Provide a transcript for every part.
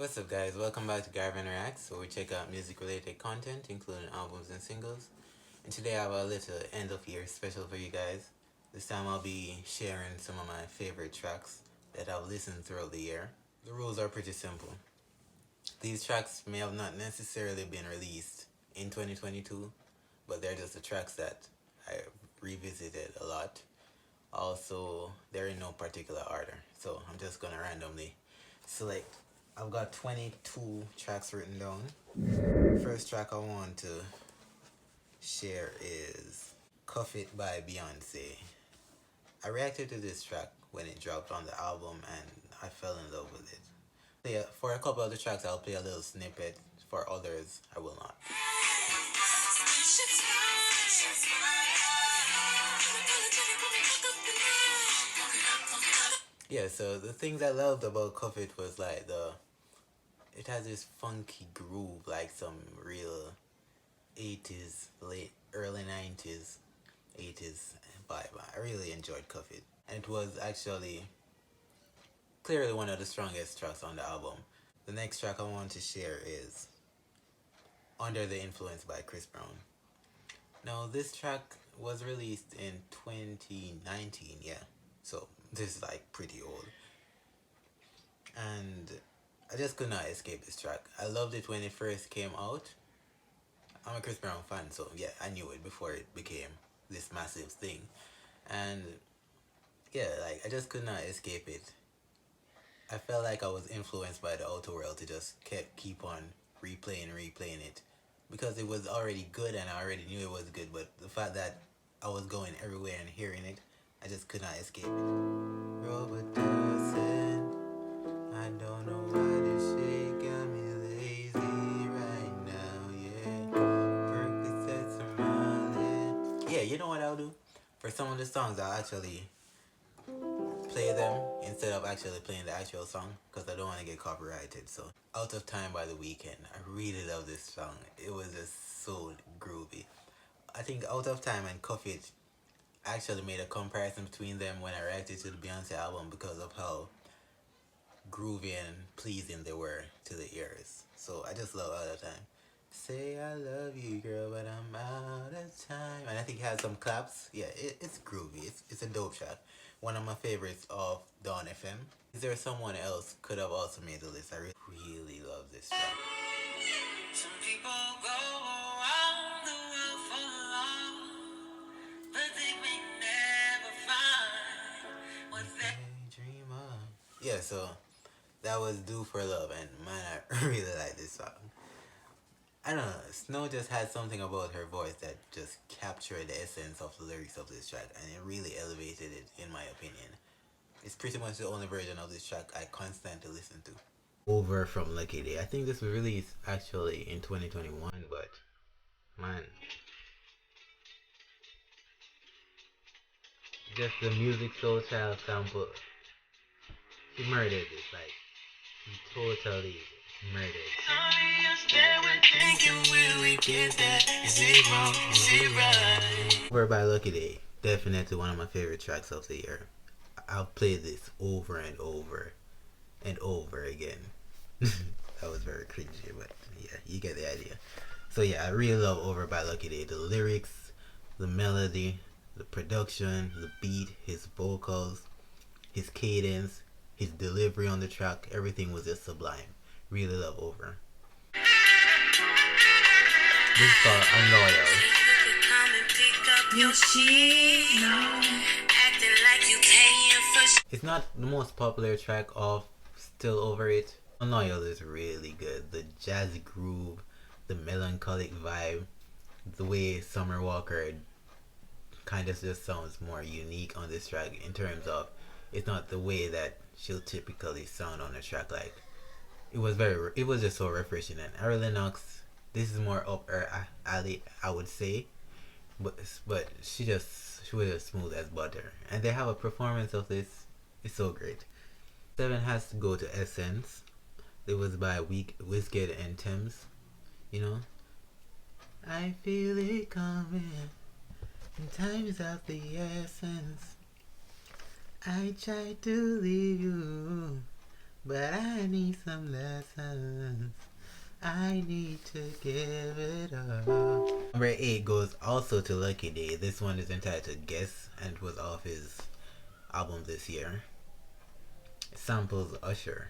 What's up guys, welcome back to Garvian Reacts, where we check out music related content including albums and singles. And today I have a little end of year special for you guys. This time I'll be sharing some of my favorite tracks that I've listened throughout the year. The rules are pretty simple. These tracks may have not necessarily been released in 2022, but they're just the tracks that I revisited a lot. Also, they're in no particular order, so I'm just gonna randomly select. I've got 22 tracks written down. First track I want to share is Cuff It by Beyonce. I reacted to this track when it dropped on the album and I fell in love with it. So yeah, for a couple of the tracks I'll play a little snippet, for others I will not. Yeah, so the things I loved about Cuff It was like it has this funky groove, like some real 80s, early 90s, 80s vibe. I really enjoyed Cuff It. And it was actually clearly one of the strongest tracks on the album. The next track I want to share is Under the Influence by Chris Brown. Now this track was released in 2019, yeah. So this is like pretty old. And I just could not escape this track. I loved it when it first came out. I'm a Chris Brown fan, so yeah, I knew it before it became this massive thing. And yeah, like I just could not escape it. I felt like I was influenced by the outer world to just keep on replaying it. Because it was already good and I already knew it was good, but the fact that I was going everywhere and hearing it, I just could not escape it. Robert Dawson, I don't know why this shit got me lazy right now, yeah. Percocets around it. Yeah, you know what I'll do? For some of the songs, I'll actually play them instead of actually playing the actual song, because I don't want to get copyrighted. So, Out of Time by The Weeknd. I really love this song. It was just so groovy. I think Out of Time and Cuff It actually made a comparison between them when I reacted to the Beyonce album because of how groovy and pleasing they were to the ears. So I just love Out of Time. Say I love you, girl, but I'm out of time. And I think it has some claps. Yeah, it's groovy. It's a dope track. One of my favorites of Dawn FM. Is there someone else could have also made the list? I really love this track. Some people go around the world for love, but they may never find what they dream of. Yeah, so that was Do For Love, and man, I really like this song. I don't know, Snow just had something about her voice that just captured the essence of the lyrics of this track, and it really elevated it, in my opinion. It's pretty much the only version of this track I constantly listen to. Over from Lucky Day. I think this was released actually in 2021, but man, just the Music Soul Child sample, he murdered it, like, he totally murdered. Over by Lucky Day, definitely one of my favorite tracks of the year. I'll play this over and over and over again. That was very cringy, but yeah, you get the idea. So yeah, I really love Over by Lucky Day. The lyrics, the melody, the production, the beat, his vocals, his cadence, his delivery on the track, everything was just sublime. Really love Over. This is called Unloyal. It's not the most popular track of Still Over It. Unloyal is really good. The jazzy groove, the melancholic vibe, the way Summer Walker kind of just sounds more unique on this track in terms of it's not the way that she'll typically sound on a track. Like it was just so refreshing. And Ari Lennox, this is more up her alley, I would say, but she was just smooth as butter, and they have a performance of this. It's so great. 7 has to go to Essence. It was by Wizkid and Thames. You know, I feel it coming, and time is of the essence. I tried to leave you, but I need some lessons. I need to give it up. Number 8 goes also to Lucky Day. This one is entitled Guess and was off his album this year. It samples Usher.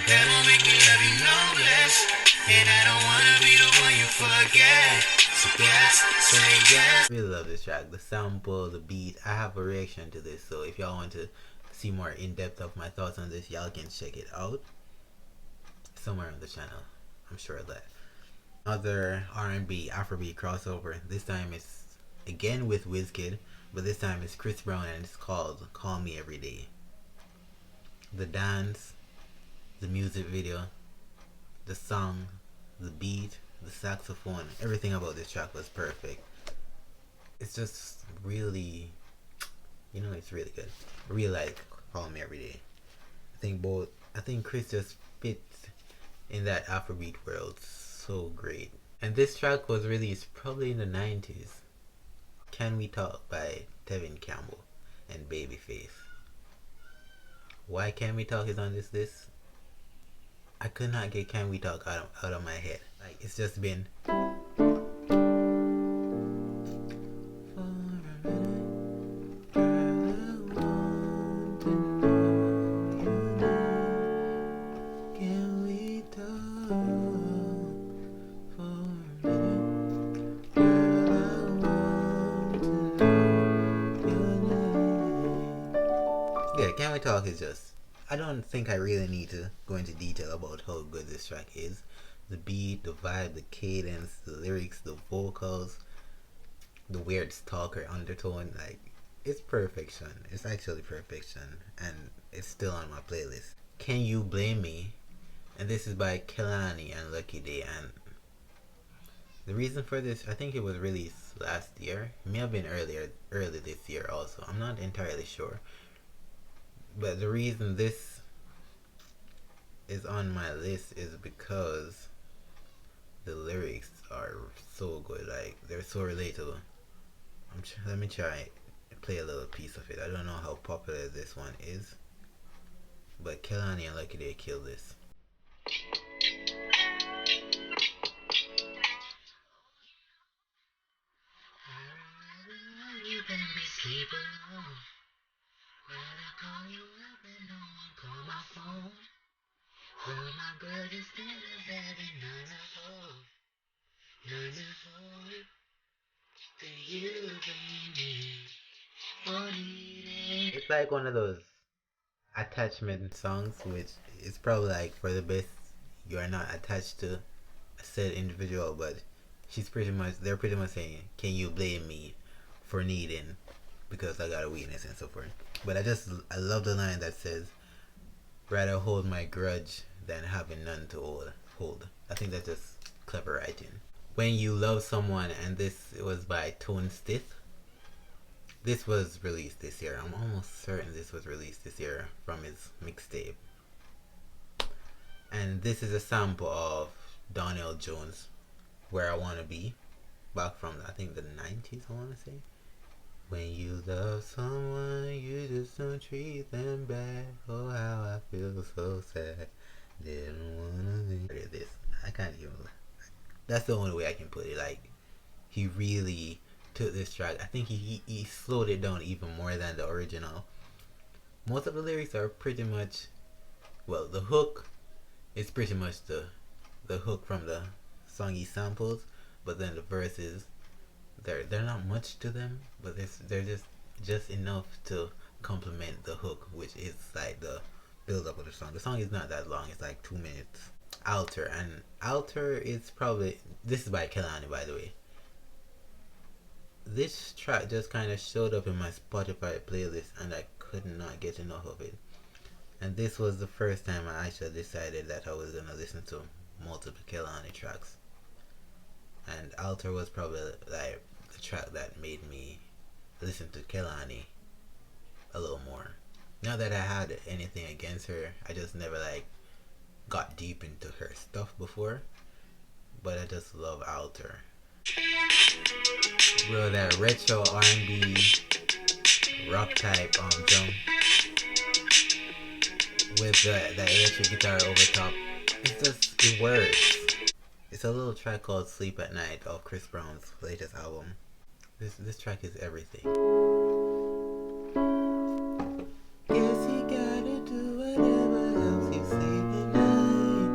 That will make me love you no less. And I don't wanna be the one you forget. So yes, say yes. I really love this track. The sample, the beat. I have a reaction to this, so if y'all want to see more in depth of my thoughts on this, y'all can check it out somewhere on the channel. I'm sure of that. Another R&B Afrobeat crossover. This time it's again with Wizkid, but this time it's Chris Brown and it's called Call Me Every Day. The dance, the music video, the song, the beat, the saxophone, everything about this track was perfect. It's just really, it's really good. I really like Call Me Every Day. I think Chris just fits in that Afrobeat world so great. And this track was released probably in the 90s. Can We Talk by Tevin Campbell and Babyface. Why Can We Talk is on this list? I could not get Can We Talk out of my head. Like, it's just been Can We Talk is just, I don't think I really need to go into detail about how good this track is. The beat, the vibe, the cadence, the lyrics, the vocals, the weird stalker undertone, like, it's perfection. It's actually perfection, and it's still on my playlist. Can You Blame Me? And this is by Kehlani and Lucky Day, and the reason for this, I think it was released last year. It may have been early this year also. I'm not entirely sure. But the reason this is on my list is because the lyrics are so good. Like, they're so relatable. Let me try and play a little piece of it. I don't know how popular this one is, but Kehlani and Lucky Day killed this. You can be sleeping alone. When I call you up and no one call my phone. Well, my girl just still is having none of hope. None of hope. Then you bring me. It's like one of those attachment songs, which is probably like for the best. You are not attached to a said individual, but they're pretty much saying, can you blame me for needing, because I got a weakness and so forth. But I love the line that says, rather hold my grudge than having none to hold. I think that's just clever writing. When You Love Someone, and this was by Tone Stith. This was released this year. I'm almost certain this was released this year from his mixtape. And this is a sample of Donnell Jones, Where I Wanna Be, back from I think the 90s, I wanna say. When you love someone, you just don't treat them bad. Oh, how I feel so sad. Didn't wanna be this. I can't even. That's the only way I can put it. Like, he really took this track. I think he slowed it down even more than the original. Most of the lyrics are pretty much, well, the hook is pretty much the hook from the song he samples, but then the verses, they're not much to them, but they're just enough to complement the hook, which is like the build up of the song. The song is not that long, it's like 2 minutes. Alter is probably, this is by Kehlani, by the way. This track just kind of showed up in my Spotify playlist and I could not get enough of it. And this was the first time I actually decided that I was gonna listen to multiple Kehlani tracks. And Alter was probably like the track that made me listen to Kehlani a little more. Not that I had anything against her, I just never like got deep into her stuff before. But I just love Alter. Bro, that retro R&B rock type drum. with the electric guitar over top. It works. It's a little track called "Sleep at Night" of Chris Brown's latest album. This track is everything. Guess you gotta do whatever helps you sleep at night.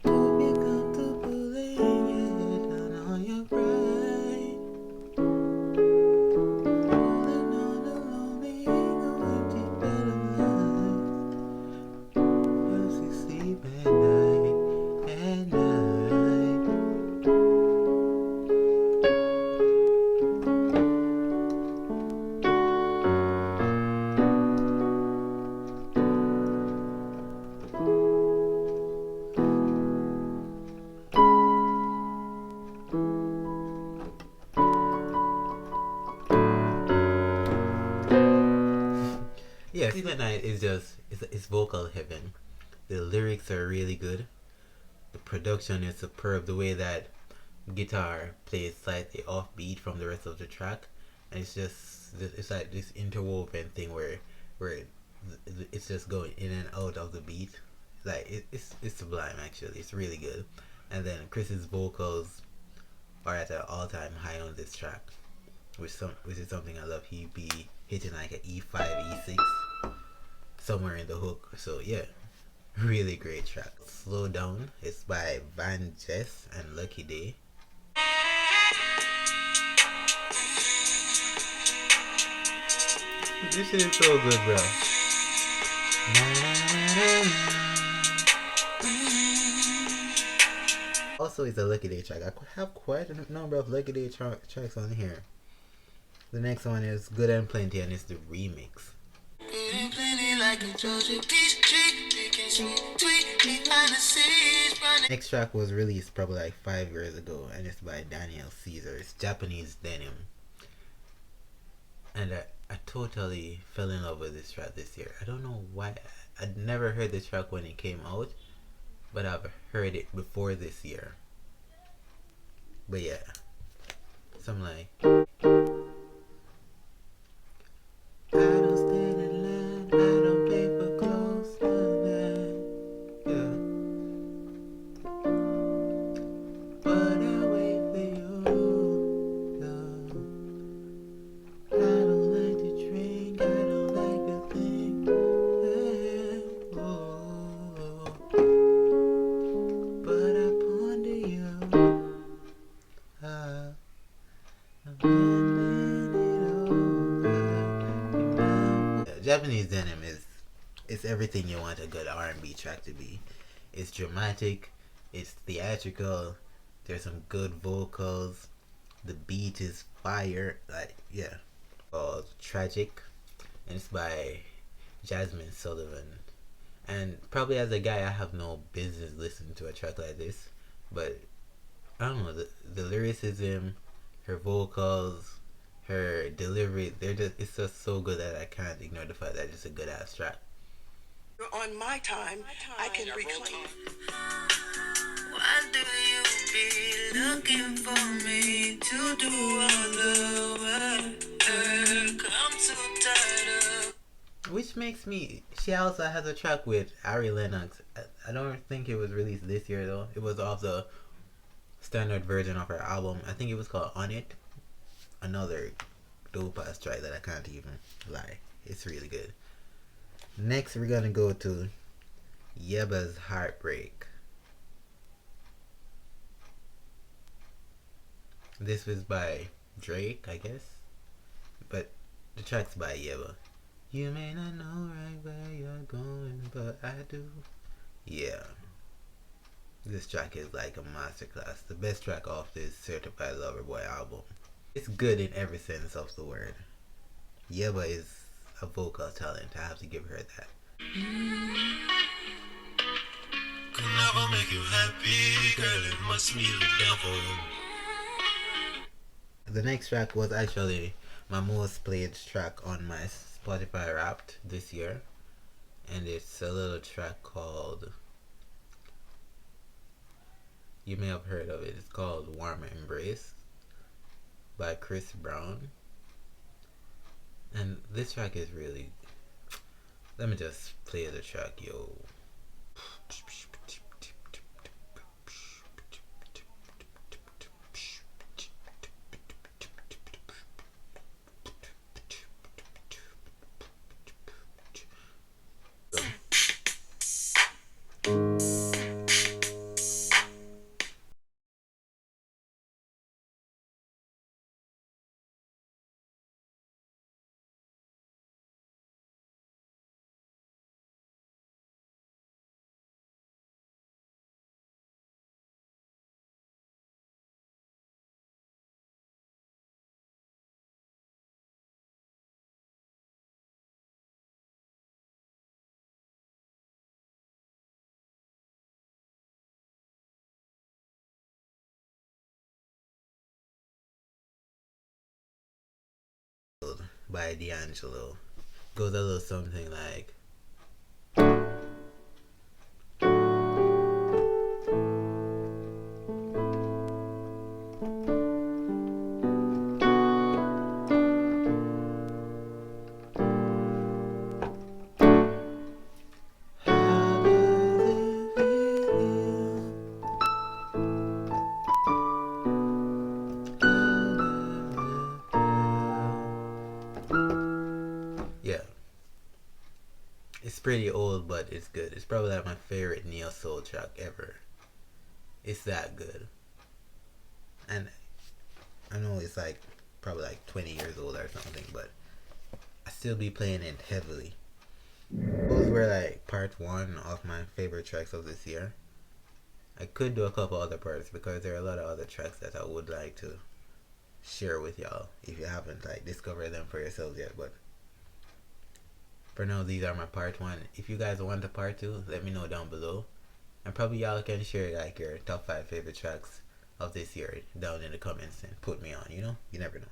Hope you're comfortable laying your head down on your pride. Holding on to lonely, going to better life. Helps you sleep at night, at night. Yeah, Sleep at Night is just it's vocal heaven. The lyrics are really good. The production is superb. The way that guitar plays slightly offbeat from the rest of the track, and it's like this interwoven thing where it's just going in and out of the beat. Like it's sublime actually. It's really good. And then Chris's vocals are at an all-time high on this track, which is something I love. He be hitting like an E5, E6 somewhere in the hook. So yeah, really great track. Slow Down. It's by Van Jess and Lucky Day. This shit is so good, bro. Also, it's a Lucky Day track. I have quite a number of Lucky Day tracks on here. The next one is Good and Plenty, and it's the remix. Next track was released probably like 5 years ago, and it's by Daniel Caesar. It's Japanese Denim. And I totally fell in love with this track this year. I don't know why. I'd never heard the track when it came out, but I've heard it before this year. But yeah, something like I don't stand in line, I don't pay for clothes, yeah. But I wait for you, yeah. I don't like to drink, I don't like to think, yeah. Oh. But I ponder you, Japanese Denim is it's everything you want a good R&B track to be. It's dramatic, it's theatrical, there's some good vocals, the beat is fire, like yeah. Tragic, and it's by Jasmine Sullivan. And probably as a guy, I have no business listening to a track like this, but I don't know, the lyricism, her vocals, her delivery, it's just so good that I can't ignore the fact that it's a good ass track. On my time, I can reclaim. Why do you be looking for me to do all the work? I'm so tired of. Which makes me. She also has a track with Ari Lennox. I don't think it was released this year though. It was off the standard version of her album. I think it was called On It. Another dope ass track that I can't even lie. It's really good. Next, we're gonna go to Yeba's Heartbreak. This was by Drake, I guess, but the track's by Yeba. You may not know right where you're going, but I do. Yeah, this track is like a masterclass. The best track off this Certified Lover Boy album. It's good in every sense of the word. Yeba is a vocal talent. I have to give her that. Could never make you happy, girl. It must be the devil. The next track was actually my most played track on my Spotify Wrapped this year, and it's a little track called, you may have heard of it, it's called Warm Embrace by Chris Brown. And this track is really, Let me just play the track, yo. By D'Angelo. Goes a little something like. Yeah, it's pretty old, but it's good. It's probably like my favorite neo soul track ever. It's that good, and I know it's like probably like 20 years old or something, but I still be playing it heavily. Those were like part one of my favorite tracks of this year. I could do a couple other parts because there are a lot of other tracks that I would like to share with y'all if you haven't like discovered them for yourselves yet. But for now, these are my part one. If you guys want a part two, let me know down below, and probably y'all can share like your top 5 favorite tracks of this year down in the comments and put me on. You know, you never know.